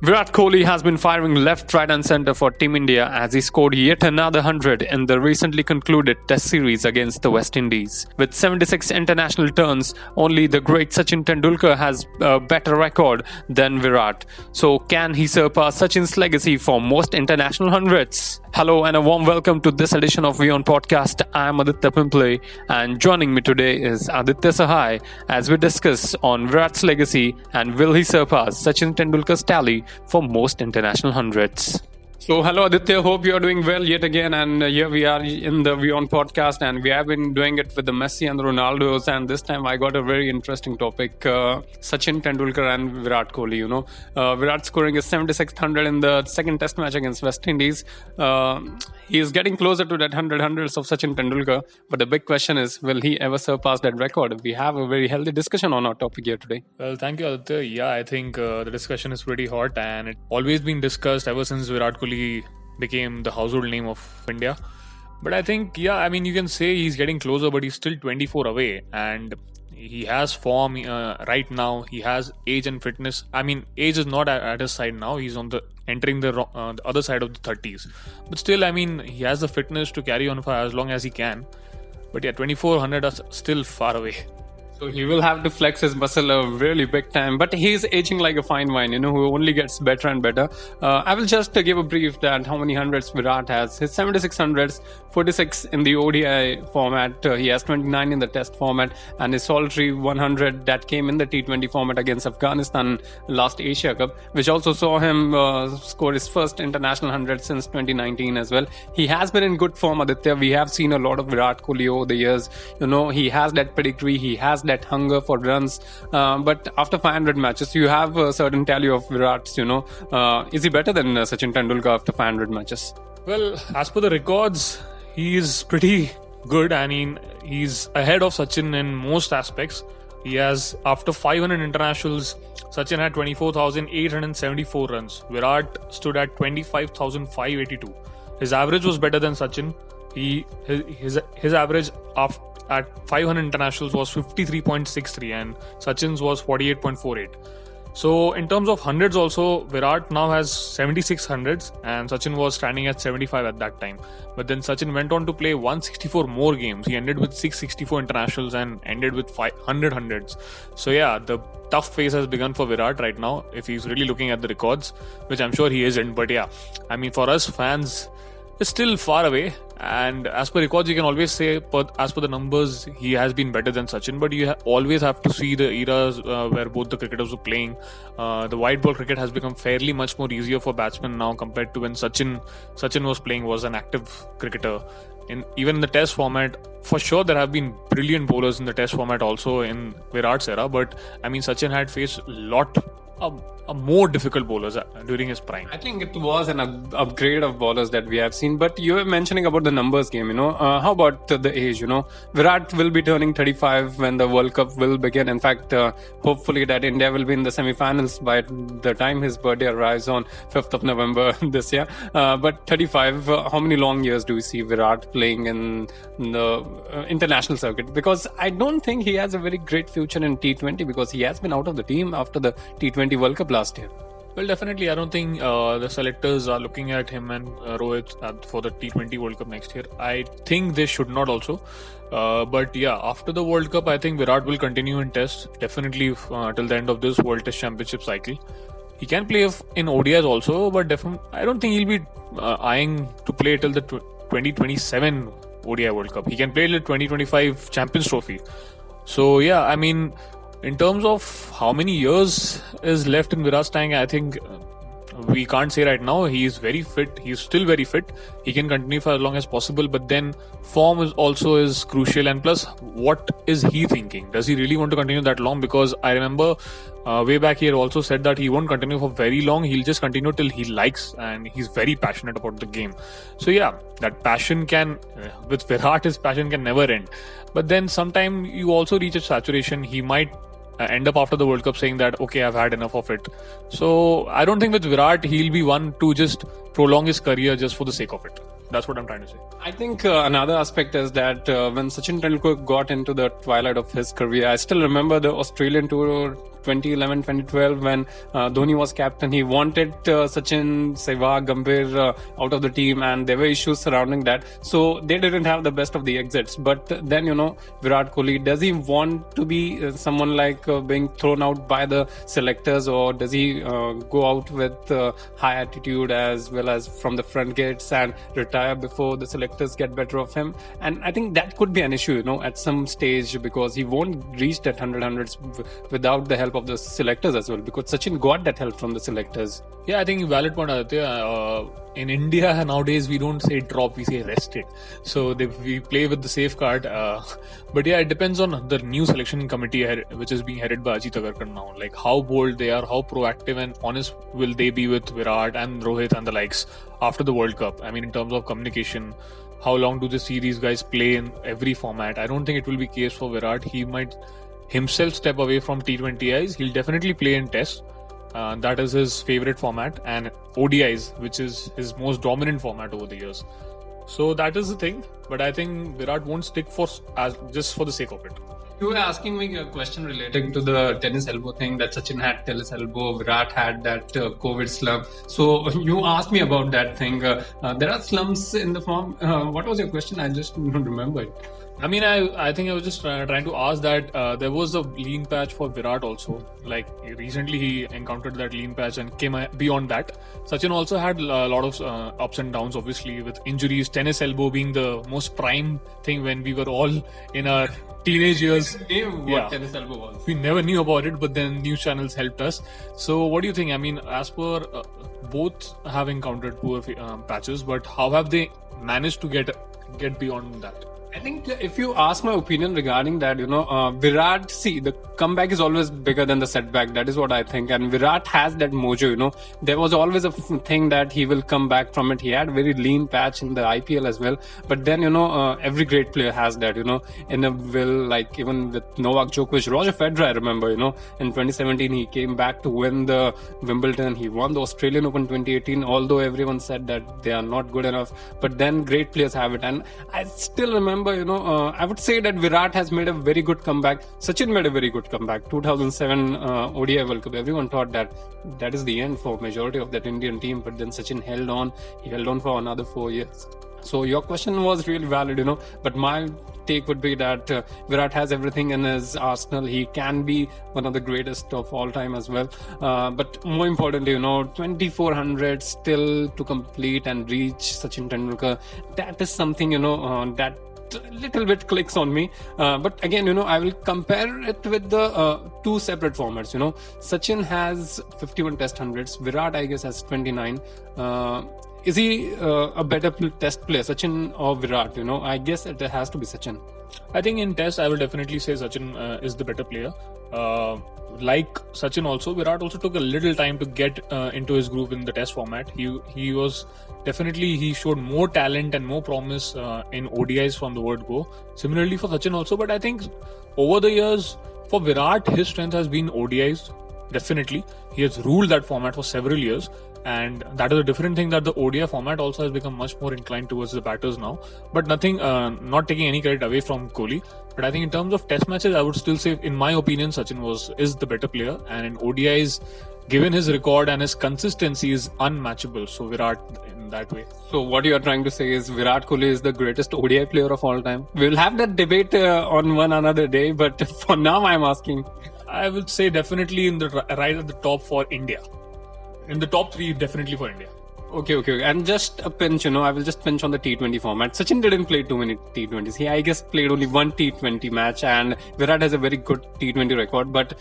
Virat Kohli has been firing left, right and centre for Team India as he scored yet another 100 in the recently concluded Test series against the West Indies. With 76 international turns, only the great Sachin Tendulkar has a better record than Virat. So can he surpass Sachin's legacy for most international hundreds? Hello and a warm welcome to this edition of WION Podcast. I am Aditya Pimpale and joining me today is Aditya Sahay as we discuss on Virat's legacy and will he surpass Sachin Tendulkar's tally for most international hundreds. So hello Aditya, hope you are doing well yet again, and here we are in the WION Podcast and we have been doing it with the Messi and the Ronaldos, and this time I got a very interesting topic, Sachin Tendulkar and Virat Kohli. Virat scoring his 76th 100 in the second test match against West Indies. He is getting closer to that 100 hundreds of Sachin Tendulkar, but the big question is, will he ever surpass that record? We have a very healthy discussion on our topic here today. Well, thank you, Aditya. Yeah, I think the discussion is pretty hot and it's always been discussed ever since Virat Kohli became the household name of India. But I think, you can say he's getting closer, but he's still 24 away and he has form right now. He has age and fitness. Age is not at his side now. He's entering the other side of the 30s. But still, he has the fitness to carry on for as long as he can. But 2400 are still far away. So he will have to flex his muscle a really big time, but he's aging like a fine wine, who only gets better and better. I will just give a brief that how many hundreds Virat has. His 76 hundreds, 46 in the ODI format, he has 29 in the test format, and his solitary 100 that came in the T20 format against Afghanistan last Asia Cup, which also saw him score his first international 100 since 2019 as well. He has been in good form, Aditya. We have seen a lot of Virat Kohli over the years. He has that pedigree, he has that hunger for runs, but after 500 matches you have a certain tally of Virat's. Is he better than Sachin Tendulkar after 500 matches? Well, as per the records, he is pretty good. He's ahead of Sachin in most aspects. He has, after 500 internationals, Sachin had 24,874 runs. Virat stood at 25,582. His average was better than Sachin. His average at 500 internationals was 53.63 and Sachin's was 48.48. So in terms of hundreds also, Virat now has 76 hundreds and Sachin was standing at 75 at that time. But then Sachin went on to play 164 more games. He ended with 664 internationals and ended with 500 hundreds. So the tough phase has begun for Virat right now if he's really looking at the records, which I'm sure he isn't. But for us fans, it's still far away, and as per records you can always say, as per the numbers, he has been better than Sachin, but you always have to see the eras where both the cricketers were playing. The white ball cricket has become fairly much more easier for batsmen now compared to when Sachin was playing, was an active cricketer. Even in the test format, for sure there have been brilliant bowlers in the test format also in Virat's era, but Sachin had faced a more difficult bowlers during his prime. I think it was an upgrade of bowlers that we have seen, but you were mentioning about the numbers game, how about the age, Virat will be turning 35 when the World Cup will begin. In fact, hopefully that India will be in the semi-finals by the time his birthday arrives on 5th of November this year. But 35, how many long years do we see Virat playing in the international circuit? Because I don't think he has a very great future in T20 because he has been out of the team after the T20 World Cup last year. Well, definitely, I don't think the selectors are looking at him and Rohit for the T20 World Cup next year. I think they should not also. But after the World Cup, I think Virat will continue in Test, definitely till the end of this World Test Championship cycle. He can play in ODIs also, but I don't think he'll be eyeing to play till the 2027 ODI World Cup. He can play the 2025 Champions Trophy. So, in terms of how many years is left in Virat's tank, I think we can't say right now. He is very fit. He is still very fit. He can continue for as long as possible. But then form is crucial. And plus, what is he thinking? Does he really want to continue that long? Because I remember way back he also said that he won't continue for very long. He'll just continue till he likes, and he's very passionate about the game. So that passion with Virat, his passion can never end. But then sometime you also reach a saturation. He might end up after the World Cup saying that, okay, I've had enough of it. So I don't think with Virat he'll be one to just prolong his career just for the sake of it. That's what I'm trying to say. I think another aspect is that when Sachin Tendulkar got into the twilight of his career, I still remember the Australian tour 2011, 2012 when Dhoni was captain. He wanted Sachin, Sehwag, Gambhir out of the team, and there were issues surrounding that. So they didn't have the best of the exits. But then, Virat Kohli, does he want to be someone like being thrown out by the selectors, or does he go out with high attitude as well as from the front gates and retire before the selectors get better of him? And I think that could be an issue, at some stage, because he won't reach that 100 without the help of the selectors as well, because Sachin got that help from the selectors. Yeah, I think valid point, Aditya. In India nowadays, we don't say drop, we say rested. So we play with the safeguard. But yeah, it depends on the new selection committee which is being headed by Ajit Agarkar now. Like how bold they are, how proactive and honest will they be with Virat and Rohit and the likes after the World Cup. I mean, in terms of communication, how long do they see these guys play in every format? I don't think it will be case for Virat. He might himself step away from T20Is. He'll definitely play in Tests. That is his favorite format, and ODIs, which is his most dominant format over the years. So that is the thing. But I think Virat won't stick just for the sake of it. You were asking me a question relating to the tennis elbow thing, that Sachin had tennis elbow, Virat had that COVID slump. So you asked me about that thing. There are slumps in the form. What was your question? I just don't remember it. I mean, I think I was just trying to ask that there was a lean patch for Virat also. Like recently he encountered that lean patch and came beyond that. Sachin also had a lot of ups and downs, obviously, with injuries, tennis elbow being the most prime thing when we were all in our teenage years. Tennis elbow was. We never knew about it, but then news channels helped us. So what do you think? I mean, as per both have encountered poor patches, but how have they managed to get beyond that? I think if you ask my opinion regarding that, Virat, see, the comeback is always bigger than the setback. That is what I think. And Virat has that mojo, There was always a thing that he will come back from it. He had very lean patch in the IPL as well. But then, every great player has that, in a will, like even with Novak Djokovic, Roger Federer, I remember, in 2017, he came back to win the Wimbledon. He won the Australian Open 2018, although everyone said that they are not good enough. But then great players have it. And I still remember, I would say that Virat has made a very good comeback. Sachin made a very good comeback. 2007 ODI World Cup. Everyone thought that is the end for majority of that Indian team. But then Sachin held on. He held on for another 4 years. So your question was really valid, But my take would be that Virat has everything in his arsenal. He can be one of the greatest of all time as well. But more importantly, 2400 still to complete and reach Sachin Tendulkar. That is something, that little bit clicks on me. But again, I will compare it with the two separate formats. Sachin has 51 test hundreds. Virat, I guess, has 29. Is he a better test player, Sachin or Virat? I guess it has to be Sachin. I think in test, I will definitely say Sachin is the better player. Like Sachin also, Virat also took a little time to get into his groove in the test format. He was definitely, he showed more talent and more promise in ODIs from the word go. Similarly for Sachin also, but I think over the years, for Virat, his strength has been ODIs. Definitely. He has ruled that format for several years. And that is a different thing, that the ODI format also has become much more inclined towards the batters now. But nothing, not taking any credit away from Kohli. But I think in terms of test matches, I would still say, in my opinion, Sachin is the better player. And in ODIs, given his record and his consistency, is unmatchable. So Virat in that way. So what you are trying to say is Virat Kohli is the greatest ODI player of all time. We'll have that debate on one another day. But for now, I'm asking. I would say definitely in the right at the top for India. In the top 3, definitely for India. Okay. And just a pinch, I will just pinch on the T20 format. Sachin didn't play too many T20s. He, I guess, played only one T20 match, and Virat has a very good T20 record. But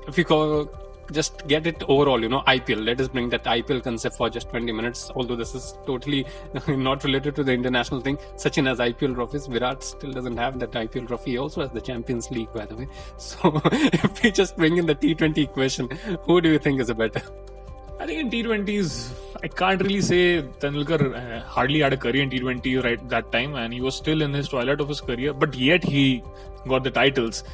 if you just get it overall, IPL. Let us bring that IPL concept for just 20 minutes. Although this is totally not related to the international thing. Sachin has IPL trophies. Virat still doesn't have that IPL trophy. He also has the Champions League, by the way. So if we just bring in the T20 equation, who do you think is a better? I think in T20s, I can't really say Tendulkar hardly had a career in T20 right that time, and he was still in his twilight of his career, but yet he got the titles,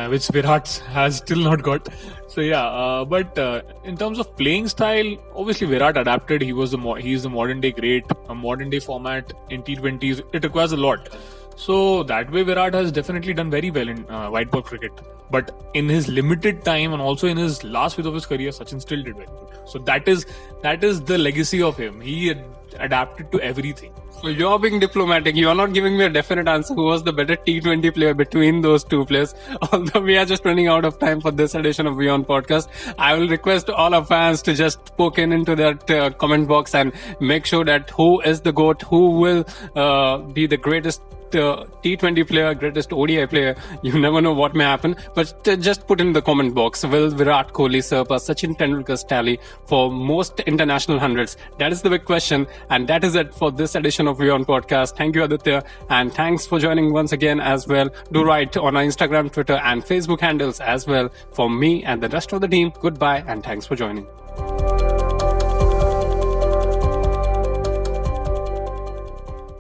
which Virat has still not got. So yeah, but in terms of playing style, obviously Virat adapted. He is the modern day great. A modern day format in T20s, it requires a lot. So that way Virat has definitely done very well in white ball cricket. But in his limited time and also in his last phase of his career, Sachin still did very good. So that is the legacy of him. He adapted to everything. So you're being diplomatic. You are not giving me a definite answer who was the better T20 player between those two players. Although we are just running out of time for this edition of WION Podcast, I will request all our fans to just poke into that comment box and make sure that who is the GOAT, who will be the greatest T20 player, greatest ODI player. You never know what may happen, but just put in the comment box, will Virat Kohli surpass Sachin Tendulkar's tally for most international hundreds? That is the big question, and that is it for this edition of WION Podcast. Thank you, Aditya, and thanks for joining once again as well. Do write on our Instagram, Twitter and Facebook handles as well. For me and the rest of the team, goodbye and thanks for joining.